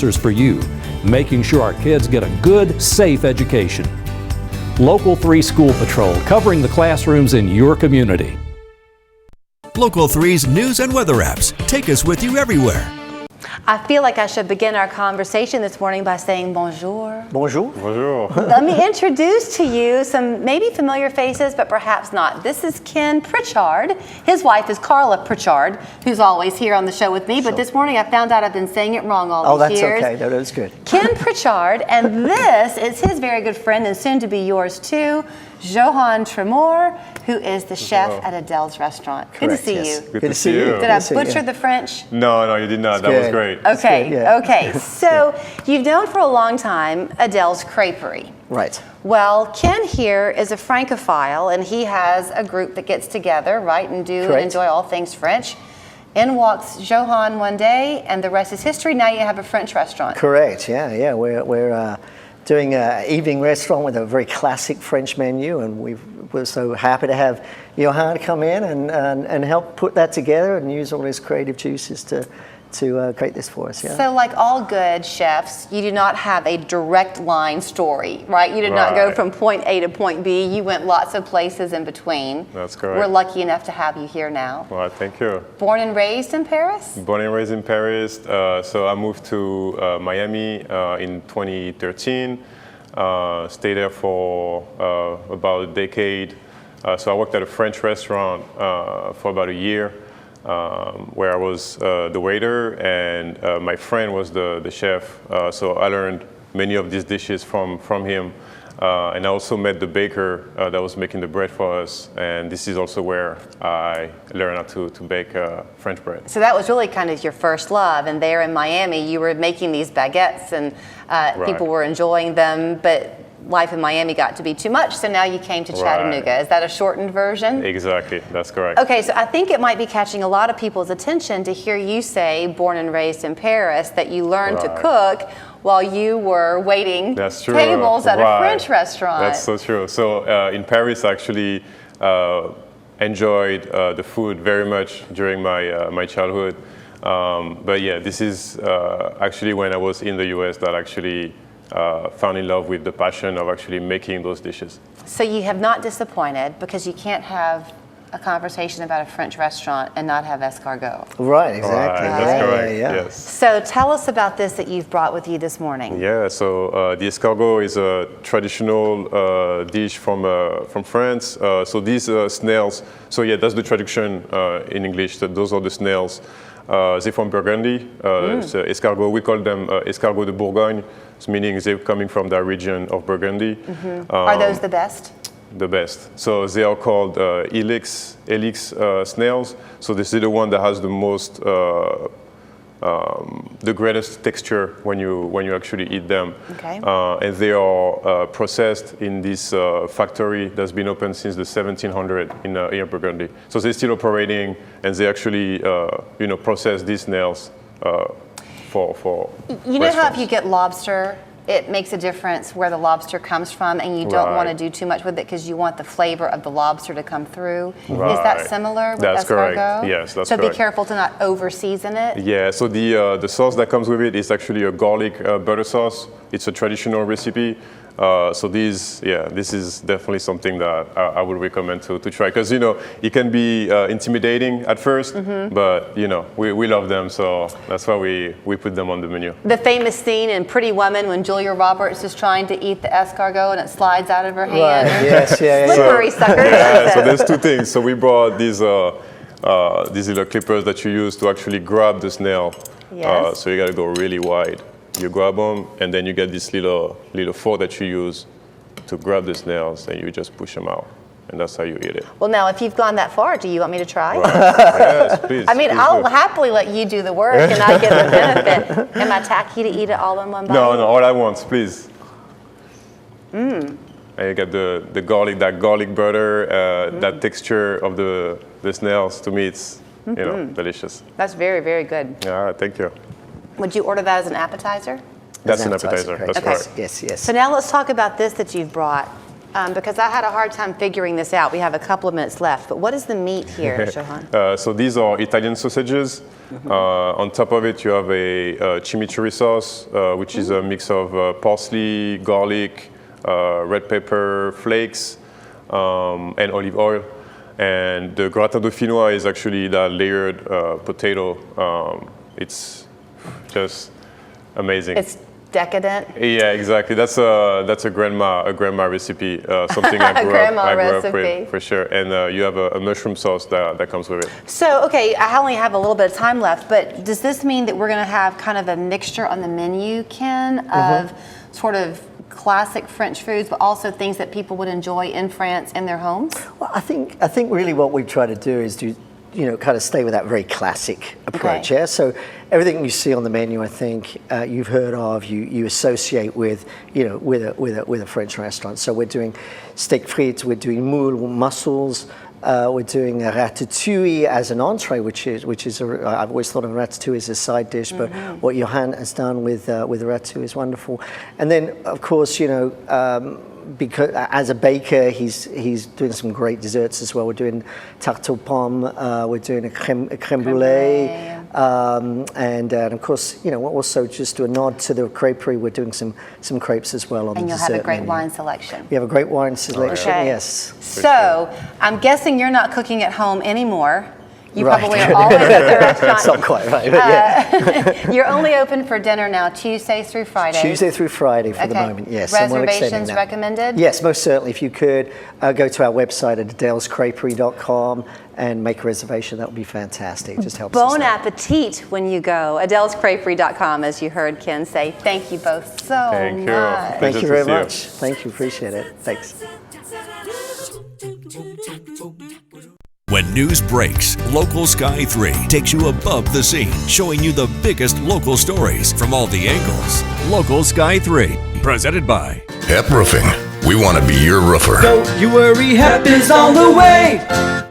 for you, making sure our kids get a good, safe education. Local 3 School Patrol, covering the classrooms in your community. Local 3's news and weather apps take us with you everywhere. I feel like I should begin our conversation this morning by saying bonjour. Bonjour. Bonjour. Let me introduce to you some maybe familiar faces, but perhaps not. This is Ken Pritchard. His wife is Carla Pritchard, who's always here on the show with me. But this morning I found out I've been saying it wrong all these years. Oh, that's okay. No, that's good. Ken Pritchard, and this is his very good friend and soon to be yours too, Johann Tremor, who is the chef at Adelle's restaurant. Correct, good to see yes. you. Good to see you. Did I butcher the French? No, you did not. That was great. Okay, good, yeah. okay. So you've known for a long time Adelle's Creperie. Right. Well, Ken here is a Francophile, and he has a group that gets together, right, and enjoy all things French. In walks Johann one day, and the rest is history. Now you have a French restaurant. Correct. Yeah. We're doing an evening restaurant with a very classic French menu, and we're so happy to have Johann come in and help put that together and use all his creative juices to create this for us. Yeah. So like all good chefs, you do not have a direct line story, right? You did not go from point A to point B. You went lots of places in between. That's correct. We're lucky enough to have you here now. Well, thank you. Born and raised in Paris? Born and raised in Paris. So I moved to Miami in 2013. Stayed there for about a decade. So I worked at a French restaurant for about a year. Where I was the waiter, and my friend was the chef. So I learned many of these dishes from him. And I also met the baker that was making the bread for us. And this is also where I learned how to bake French bread. So that was really kind of your first love. And there in Miami, you were making these baguettes, and people were enjoying them. But life in Miami got to be too much, so now you came to Chattanooga. Is that a shortened version? Exactly, that's correct. Okay, so I think it might be catching a lot of people's attention to hear you say, born and raised in Paris, that you learned to cook while you were waiting tables at a French restaurant. That's so true. So in Paris, I actually enjoyed the food very much during my childhood. But yeah, this is actually when I was in the US that actually found in love with the passion of actually making those dishes. So you have not disappointed, because you can't have a conversation about a French restaurant and not have escargot. Right, exactly. Right, that's correct, yeah. yes. So tell us about this that you've brought with you this morning. Yeah, so the escargot is a traditional dish from France. So these snails, so yeah, that's the traduction in English, that those are the snails. They're from Burgundy. It's escargot. We call them escargot de Bourgogne, meaning they're coming from that region of Burgundy. Are those the best? The best. So they are called helix snails. So this is the one that has the most, the greatest texture when you actually eat them. Okay. And they are processed in this factory that's been open since the 1700s in Burgundy. So they're still operating, and they actually process these snails for You know how if you get lobster, it makes a difference where the lobster comes from, and you don't want to do too much with it because you want the flavor of the lobster to come through. Right. Is that similar with That's escargot? correct. Yes, that's so correct. be careful to not over-season it. Yeah, so the sauce that comes with it is actually a garlic butter sauce. It's a traditional recipe. So this is definitely something that I would recommend to try, because it can be intimidating at first, but we love them, so that's why we put them on the menu. The famous scene in Pretty Woman when Julia Roberts is trying to eat the escargot and it slides out of her hand. Right. Yes. Slippery sucker. Yeah, so there's two things. So we brought these little clippers that you use to actually grab the snail. Yes. So you got to go really wide. You grab them, and then you get this little fork that you use to grab the snails, and you just push them out, and that's how you eat it. Well, now, if you've gone that far, do you want me to try? Right. Yes, please. I mean, pleaseLl do. happily let you do the work, and I get the benefit. Am I tacky to eat it all in one bite? No, all at once, please. And you get the garlic, that garlic butter, that texture of the snails. To me, it's delicious. That's very, very good. Yeah, thank you. Would you order that as an appetizer? That's an appetizer. Correct. That's correct. Yes. So now let's talk about this that you've brought. Because I had a hard time figuring this out. We have a couple of minutes left, but what is the meat here, Johann? So these are Italian sausages. On top of it, you have a chimichurri sauce, which is a mix of parsley, garlic, red pepper flakes, and olive oil. And the gratin dauphinois is actually that layered potato. It's just amazing. It's decadent. Yeah, exactly. That's a grandma recipe. Something I grew up with for sure. And you have a mushroom sauce that comes with it. So, okay, I only have a little bit of time left, but does this mean that we're going to have kind of a mixture on the menu, Ken, of sort of classic French foods, but also things that people would enjoy in France in their homes? Well, I think really what we try to do is kind of stay with that very classic approach. Okay. Yeah. So everything you see on the menu, I think you've heard of, you associate with, with a French restaurant. So we're doing steak frites, we're doing moule, mussels. We're doing a ratatouille as an entree, which is I've always thought of ratatouille as a side dish, but what Johann has done with the ratatouille is wonderful. And then, of course, because as a baker, he's doing some great desserts as well. We're doing tarte aux pommes, we're doing a crème brûlée, and of course, also just to a nod to the creperie, we're doing some crepes as well on the dessert. And you'll have a great menu. wine selection. We have a great wine selection, Okay. yes. So, I'm guessing you're not cooking at home anymore. You probably are always at the restaurant. That's not quite right, but yeah. You're only open for dinner now, Tuesdays through Fridays. Tuesday through Friday for the moment, yes. and we're extending Reservations that. recommended? Yes, most certainly. If you could go to our website at adellescreperie.com and make a reservation, that would be fantastic. It just helps us Bon out. appetit when you go. AdellesCreperie.com, as you heard Ken say. Thank you both so Thank you. much. Thank you very much. Thank you, appreciate it. Thanks. When news breaks, Local Sky 3 takes you above the scene, showing you the biggest local stories from all the angles. Local Sky 3, presented by HEP Roofing. We want to be your roofer. Don't you worry, HEP is on the way.